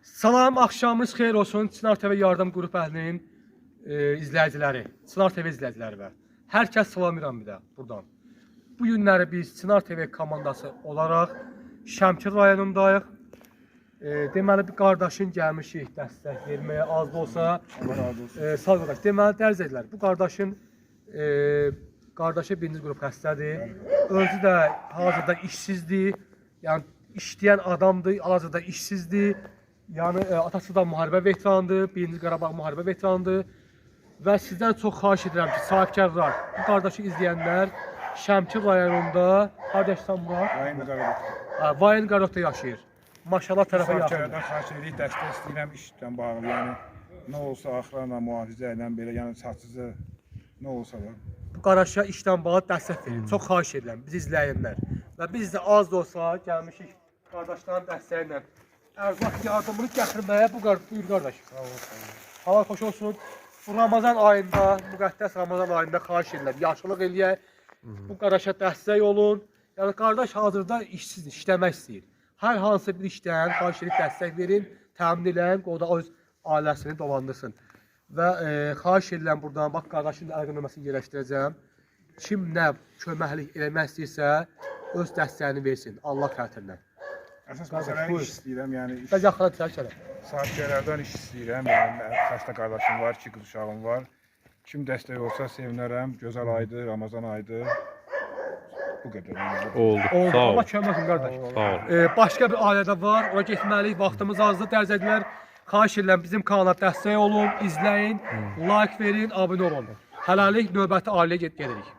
Salam, axşamınız xeyir olsun. Çınar TV Yardım Qrup əhlinin izləyiciləri, Çınar TV izləyiciləri və hər kəs salamıram bir də buradan. Bu günləri biz Çınar TV komandası olaraq Şəmkir rayonundayıq. Deməli bir qardaşın gəlmişik dəstək verməyə, az da olsa. Allah razı olsun. Sağ ol qardaş. Deməli dərz edilər. Bu qardaşın qardaşı birinci qrup xəstədir. Özü də hazırda işsizdir. Yəni işləyən adamdır, hal-hazırda işsizdir. Yəni atası da müharibə veteranıdır, birinci Qarabağ müharibə veteranıdır. Və sizdən çox xahiş edirəm ki, sahibkarlar, bu qardaşı izləyənlər Şəmkir rayonunda, qardaşsan Murat, Vayn Qaratda yaşayır. Maşallah tərəfə yaxındır. Sahibkarlardan xahiş edirik, dəstək istəyirəm işdən bağlı. Yəni nə olsa axıranla, mühafizə ilə belə, yəni satıcı nə olsa da. Bu qardaşa işdən bağlı dəstək verin. Çox xahiş edirəm biz izləyənlər. Və biz də az da olsa gəlmişik qardaşların dəstəyi ilə ərzaq yardımını gətirməyə buyur qardaş. Sağ ol, sağ ol. Hava xoş olsun. Bu Ramazan ayında, müqəddəs Ramazan ayında xahiş edirəm, yaxşılıq eləyək. Bu qardaşa dəstək olun. Yəni qardaş hazırda işsizdir, işləmək istəyir. Hər hansı bir işdən xahiş edib dəstək verin, təmin edin, o da öz ailəsini dolandırsın. Və xahiş edirəm buradan, bax qardaşın əlaqə nömrəsini yerləşdirəcəm. Kim nə köməklik eləmək istəyirsə, öz dəstəyini versin, Allah xatirinə. Əsas məsələn iş istəyirəm, yəni iş. Bəs yaxına çəkərəm. Sahibkarlardan iş istəyirəm, yəni xəstə qardaşım var, 2 qız uşağım var. Kim dəstək olsa sevinərəm, gözəl aydır, Ramazan aydır. Bu qədər. Oldu. Sağ ol. Allah kömək olsun qardaş. Sağ ol. Başqa bir ailədə var, ora getməliyik, vaxtımız azdır, dərz edilər. Xahiş edirəm bizim kanala dəstək olun, izləyin, like verin, abunə olun. Hələlik növbəti ailəyə gedirik.